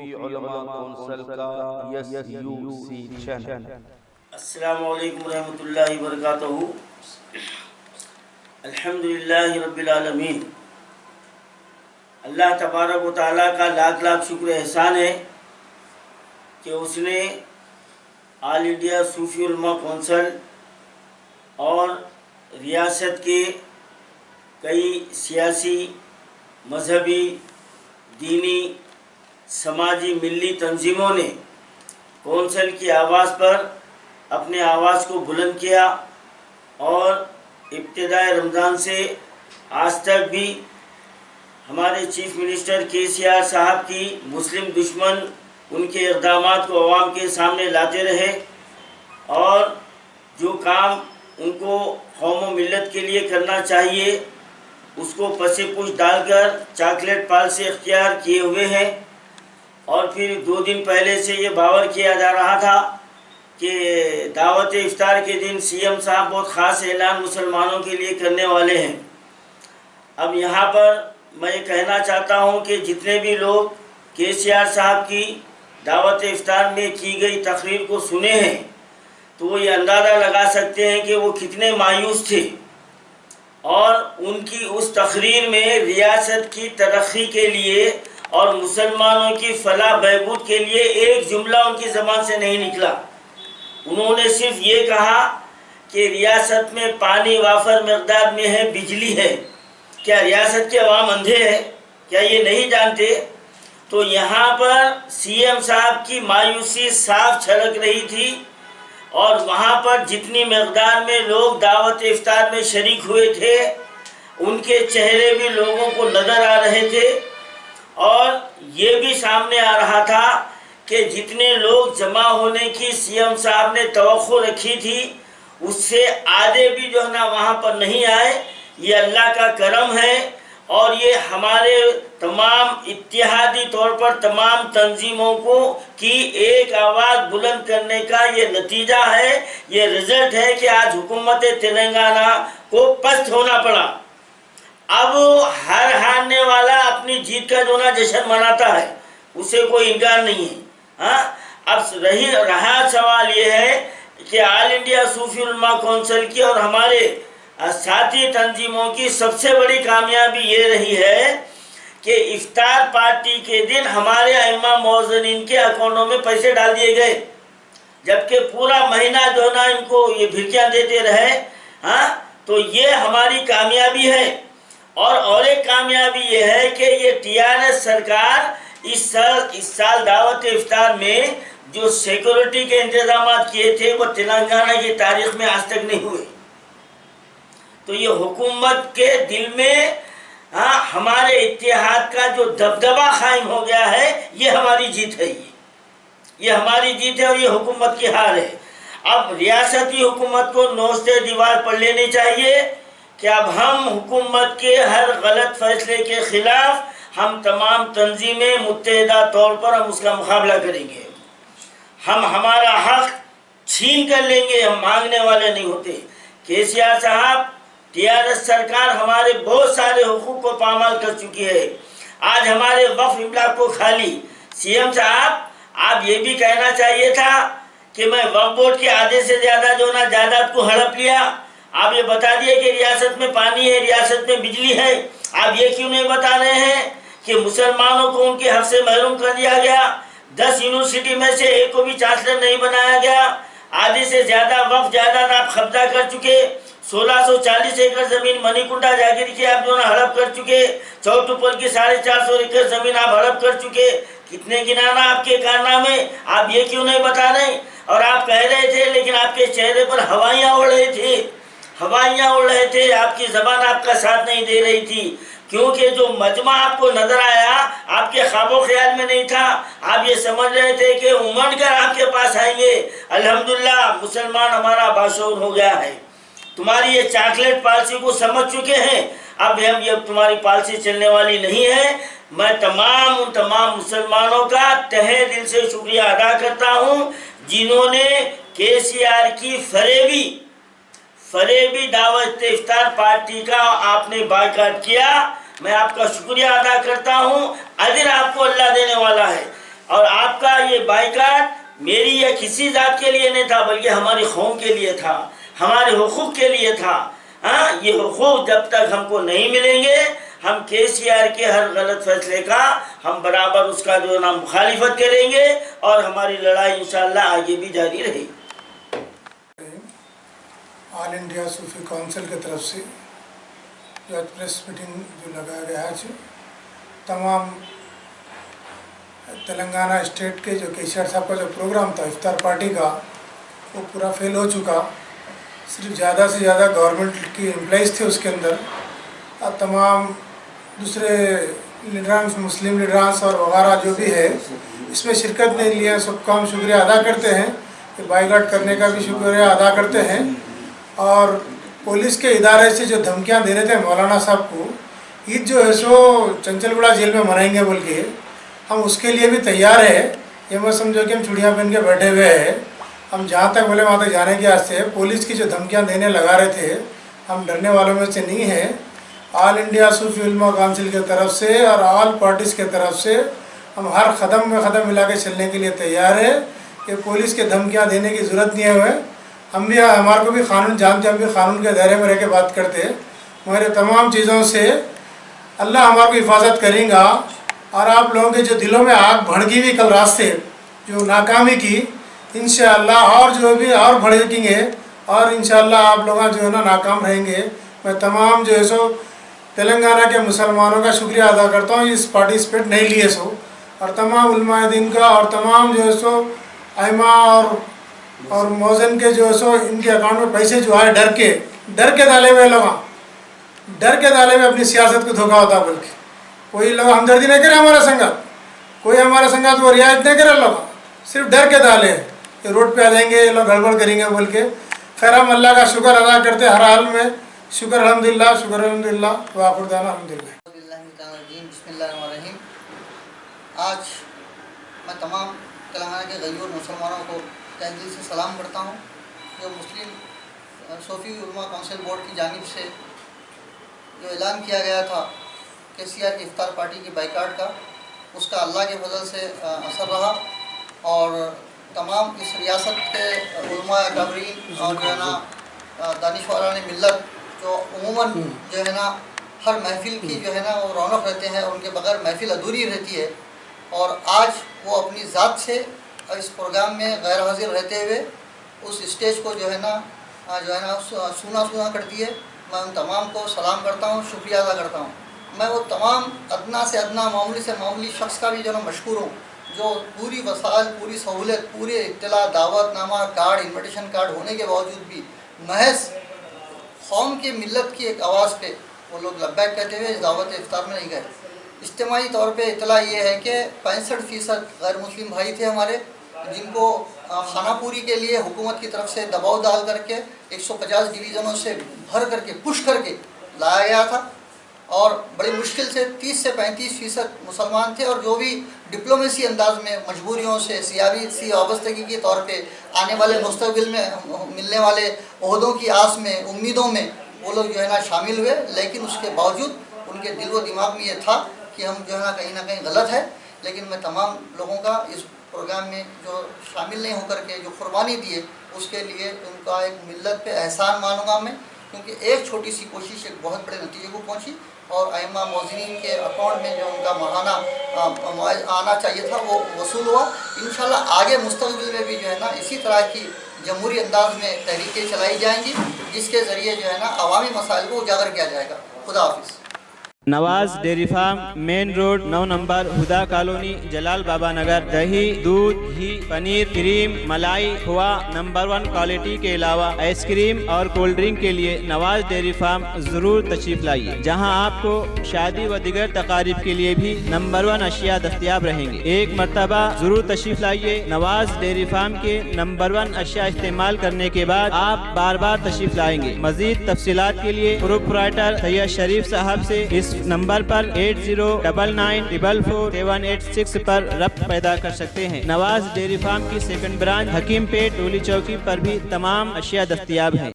صوفی علماء کونسل کا SUC channel. السلام علیکم ورحمۃ اللہ وبرکاتہ۔ الحمدللہ رب العالمین۔ اللہ تبارک و تعالیٰ کا لاکھ لاکھ شکر احسان ہے کہ اس نے آل انڈیا صوفی علماء کونسل اور ریاست کے کئی سیاسی، مذہبی، دینی، سماجی، ملی تنظیموں نے کونسل کی آواز پر اپنے آواز کو بلند کیا اور ابتدائے رمضان سے آج تک بھی ہمارے چیف منسٹر KCR صاحب کی مسلم دشمن ان کے اقدامات کو عوام کے سامنے لاتے رہے اور جو کام ان کو قوم و ملت کے لیے کرنا چاہیے اس کو پس پش ڈال کر چاکلیٹ پالسی اختیار کیے ہوئے ہیں۔ اور پھر 2 دن پہلے سے یہ باور کیا جا رہا تھا کہ دعوت افطار کے دن CM صاحب بہت خاص اعلان مسلمانوں کے لیے کرنے والے ہیں۔ اب یہاں پر میں یہ کہنا چاہتا ہوں کہ جتنے بھی لوگ KCR صاحب کی دعوت افطار میں کی گئی تقریر کو سنے ہیں تو وہ یہ اندازہ لگا سکتے ہیں کہ وہ کتنے مایوس تھے، اور ان کی اس تقریر میں ریاست کی ترقی کے لیے اور مسلمانوں کی فلاح بہبود کے لیے ایک جملہ ان کی زبان سے نہیں نکلا۔ انہوں نے صرف یہ کہا کہ ریاست میں پانی وافر مقدار میں ہے، بجلی ہے۔ کیا ریاست کے عوام اندھے ہیں؟ کیا یہ نہیں جانتے؟ تو یہاں پر CM صاحب کی مایوسی صاف چھلک رہی تھی، اور وہاں پر جتنی مقدار میں لوگ دعوت افطار میں شریک ہوئے تھے ان کے چہرے بھی لوگوں کو نظر آ رہے تھے، اور یہ بھی سامنے آ رہا تھا کہ جتنے لوگ جمع ہونے کی CM صاحب نے توقع رکھی تھی اس سے آدھے بھی جو ہے نا وہاں پر نہیں آئے۔ یہ اللہ کا کرم ہے، اور یہ ہمارے تمام اتحادی طور پر تمام تنظیموں کو کی ایک آواز بلند کرنے کا یہ نتیجہ ہے، یہ رزلٹ ہے کہ آج حکومت تلنگانہ کو پست ہونا پڑا۔ اب ہر ہارنے والا اپنی جیت کا جو نا جشن مناتا ہے، اسے کوئی انکار نہیں ہے۔ اب رہا سوال یہ ہے کہ آل انڈیا صوفی علماء کونسل کی اور ہمارے ساتھی تنظیموں کی سب سے بڑی کامیابی یہ رہی ہے کہ افطار پارٹی کے دن ہمارے ائمہ موذنین کے اکاؤنٹوں میں پیسے ڈال دیے گئے، جبکہ پورا مہینہ جو نا ان کو یہ بھیکیاں دیتے رہے۔ تو یہ ہماری کامیابی ہے، اور ایک کامیابی یہ ہے کہ یہ TRS سرکار اس سال دعوت افطار میں جو سیکورٹی کے انتظامات کیے تھے وہ تلنگانہ کی تاریخ میں آج تک نہیں ہوئے۔ تو یہ حکومت کے دل میں ہمارے اتحاد کا جو دبدبہ قائم ہو گیا ہے، یہ ہماری جیت ہے، یہ ہماری جیت ہے اور یہ حکومت کی ہار ہے۔ اب ریاستی حکومت کو نوچتے دیوار پڑھ لینی چاہیے کہ اب ہم حکومت کے ہر غلط فیصلے کے خلاف ہم تمام تنظیمیں متحدہ طور پر ہم اس کا مقابلہ کریں گے۔ ہم ہمارا حق چھین کر لیں گے، ہم مانگنے والے نہیں ہوتے۔ KCR صاحب، TRS سرکار ہمارے بہت سارے حقوق کو پامال کر چکی ہے۔ آج ہمارے وقف املاک کو خالی۔ CM صاحب، آپ یہ بھی کہنا چاہیے تھا کہ میں وقف بورڈ کے آدھے سے زیادہ جو نا جائیداد کو ہڑپ لیا۔ آپ یہ بتا دیے کہ ریاست میں پانی ہے، ریاست میں بجلی ہے، آپ یہ کیوں نہیں بتا رہے ہیں کہ مسلمانوں کو ان کے حق سے محروم کر دیا گیا؟ 10 یونیورسٹی میں سے ایک کو بھی چانسلر نہیں بنایا گیا۔ آدھے سے زیادہ وقف جائیداد آپ قبضہ کر چکے۔ 1640 ایکڑ زمین منی کنڈا جاگیر کی آپ جو نا ہڑپ کر چکے۔ چوٹوپل کی 450 ایکڑ زمین آپ ہڑپ کر چکے۔ کتنے گنانا آپ کے کارنامے، آپ یہ کیوں نہیں بتا رہے؟ اور آپ کہہ رہے تھے لیکن آپ کے چہرے پر ہوائیاں اڑ رہے تھے، ہوائیاں اڑ رہے تھے، آپ کی زبان آپ کا ساتھ نہیں دے رہی تھی، کیونکہ جو مجمع آپ کو نظر آیا آپ کے خواب و خیال میں نہیں تھا۔ آپ یہ سمجھ رہے تھے کہ امنڈ کر آپ کے پاس آئیں گے۔ الحمدللہ مسلمان ہمارا باشعور ہو گیا ہے، تمہاری یہ چاکلیٹ پالسی کو سمجھ چکے ہیں۔ اب ہم یہ تمہاری پالسی چلنے والی نہیں ہے۔ میں تمام مسلمانوں کا تہہ دل سے شکریہ ادا کرتا ہوں جنہوں نے KCR کی فریبی دعوت افطار پارٹی کا آپ نے بائیکاٹ کیا۔ میں آپ کا شکریہ ادا کرتا ہوں، اجر آپ کو اللہ دینے والا ہے۔ اور آپ کا یہ بائیکاٹ میری یا کسی ذات کے لیے نہیں تھا، بلکہ ہماری قوم کے لیے تھا، ہمارے حقوق کے لیے تھا۔ یہ حقوق جب تک ہم کو نہیں ملیں گے، ہم KCR کے ہر غلط فیصلے کا ہم برابر اس کا جو نا مخالفت کریں گے، اور ہماری لڑائی انشاءاللہ آگے بھی جاری رہے گی۔ آل انڈیا صوفی کونسل کی طرف سے جو آج پریس میٹنگ جو لگایا گیا ہے، تمام تلنگانہ اسٹیٹ کے جو KCR صاحب کا جو پروگرام تھا افطار پارٹی کا، وہ پورا فیل ہو چکا۔ صرف زیادہ سے زیادہ گورنمنٹ کی امپلائیز تھے اس کے اندر، اور تمام دوسرے لیڈرانس، مسلم لیڈرانس اور وغیرہ جو بھی ہے اس میں شرکت نہیں لیا۔ سب کا ہم شکریہ ادا کرتے ہیں، کہ بائیکاٹ کرنے کا بھی شکریہ ادا کرتے ہیں۔ اور پولیس کے ادارے سے جو دھمکیاں دے رہے تھے مولانا صاحب کو، عید جو ہے سو چنچل گڑھا جیل میں منائیں گے بول کے، ہم اس کے لیے بھی تیار ہے۔ یہ مت سمجھو کہ ہم چوڑیاں پہن کے بیٹھے ہوئے ہیں، ہم جہاں تک بولے وہاں تک جانے کے واسطے پولیس کی جو دھمکیاں دینے لگا رہے تھے، ہم ڈرنے والوں میں سے نہیں ہیں۔ آل انڈیا صوفی علماء کونسل کی طرف سے اور آل پارٹیز کی طرف سے ہم ہر قدم میں قدم ملا کے چلنے کے لیے تیار ہے، کہ پولیس کے دھمکیاں دینے کی ضرورت نہیں ہے۔ ہم بھی، ہمارے کو بھی قانون جانتے، ہم بھی قانون کے دائرے میں رہ کے بات کرتے ہیں۔ مگر تمام چیزوں سے اللہ ہمارے کو حفاظت کریں گا، اور آپ لوگوں کے جو دلوں میں آگ بھڑکی ہوئی کل رات سے جو ناکامی کی، انشاءاللہ اور جو بھی اور بھڑکیں گے، اور انشاءاللہ آپ لوگ جو ہے نا ناکام رہیں گے۔ میں تمام جو ہے سو تلنگانہ کے مسلمانوں کا شکریہ ادا کرتا ہوں، اس پارٹیسپیٹ نہیں لیے سو، اور تمام علماء دین کا، اور تمام جو ہے سو ائمہ اور موذن کے جو ہے سو ان کے اکاؤنٹ میں پیسے جو آئے ڈر کے ڈالے ہوئے لوگ، ڈر کے ڈالے ہوئے اپنی سیاست کو دھوکا ہوتا، بلکہ کوئی لوگ ہمدردی نہیں کرے ہمارا سنگت، کوئی ہمارا سنگت وہ رعایت نہیں کرے، لوگ صرف ڈر کے ڈالے کہ روڈ پہ آ جائیں گے، لوگ گڑبڑ کریں گے بول کے۔ خیر ہم اللہ کا شکر ادا کرتے ہر حال میں، شکر الحمدللہ، شکر الحمدللہ، وآخر دعوانا الحمدللہ۔ بسم اللہ الرحمن الرحیم۔ آج میں تمام تلنگانہ کے غیور مسلمانوں کو تہ دل سے سلام کرتا ہوں۔ جو مسلم صوفی علماء کونسل بورڈ کی جانب سے جو اعلان کیا گیا تھا KCR کی افطار پارٹی کی بائیکاٹ کا، اس کا اللہ کے فضل سے اثر رہا، اور تمام اس ریاست کے علماء اکابرین اور جو ہے نا دانشوران ملت جو عموماً جو ہے نا ہر محفل کی جو ہے نا وہ رونق رہتے ہیں، اور ان کے بغیر محفل ادھوری رہتی ہے، اور آج وہ اپنی ذات سے اس پروگرام میں غیر حاضر رہتے ہوئے اس اسٹیج کو جو ہے نا سونا کر دیے۔ میں ان تمام کو سلام کرتا ہوں، شکریہ ادا کرتا ہوں۔ میں وہ تمام ادنا سے ادنا، معمولی سے معمولی شخص کا بھی جو ہے نا مشکور ہوں، جو پوری وسائل، پوری سہولت، پورے اطلاع، دعوت نامہ، کارڈ، انویٹیشن کارڈ ہونے کے باوجود بھی محض قوم کی ملت کی ایک آواز پہ وہ لوگ لبیک کہتے ہوئے اس دعوت افطار میں نہیں گئے۔ اجتماعی طور پہ اطلاع یہ ہے کہ 65% غیر مسلم بھائی تھے ہمارے، جن کو خانہ پوری کے لیے حکومت کی طرف سے دباؤ ڈال کر کے 150 ڈویژنوں سے بھر کر کے پش کر کے لایا گیا تھا، اور بڑی مشکل سے 30 سے 35% مسلمان تھے، اور جو بھی ڈپلومیسی انداز میں مجبوریوں سے، سیاسی وابستگی کے طور پہ آنے والے مستقبل میں ملنے والے عہدوں کی آس میں، امیدوں میں وہ لوگ جو ہے نا شامل ہوئے، لیکن اس کے باوجود ان کے دل و دماغ میں یہ تھا کہ ہم جو ہے نا کہیں غلط ہے۔ لیکن میں تمام لوگوں کا اس پروگرام میں جو شامل نہیں ہو کر کے جو قربانی دیے، اس کے لیے ان کا ایک ملت پہ احسان مانوں گا میں، کیونکہ ایک چھوٹی سی کوشش ایک بہت بڑے نتیجے کو پہنچی، اور ائمہ موذنین کے اکاؤنٹ میں جو ان کا ماہانہ آنا چاہیے تھا وہ وصول ہوا۔ انشاءاللہ آگے مستقبل میں بھی جو ہے نا اسی طرح کی جمہوری انداز میں تحریکیں چلائی جائیں گی، جس کے ذریعے جو ہے نا عوامی مسائل کو اجاگر کیا جائے گا۔ خدا حافظ۔ Nawaz dairy farm, main road, 9 number, Huda colony, Jalal Baba Nagar. دہی، دودھ، گھی، پنیر، کریم، ملائی، کھوا نمبر 1 کوالٹی کے علاوہ آئس کریم اور کولڈ ڈرنک کے لیے نواز ڈیری فارم ضرور تشریف لائیے، جہاں آپ کو شادی و دیگر تقاریب کے لیے بھی نمبر 1 اشیاء دستیاب رہیں گے۔ ایک مرتبہ ضرور تشریف لائیے۔ نواز ڈیری فارم کے نمبر 1 اشیاء استعمال کرنے کے بعد آپ بار بار تشریف لائیں گے۔ مزید تفصیلات کے لیے پروپرائٹر سید شریف صاحب سے اس نمبر پر 8099444786 پر رابطہ پیدا کر سکتے ہیں۔ نواز ڈیری فارم کی سیکنڈ برانچ حکیم پیٹ ڈولی چوکی پر بھی تمام اشیاء دستیاب ہیں۔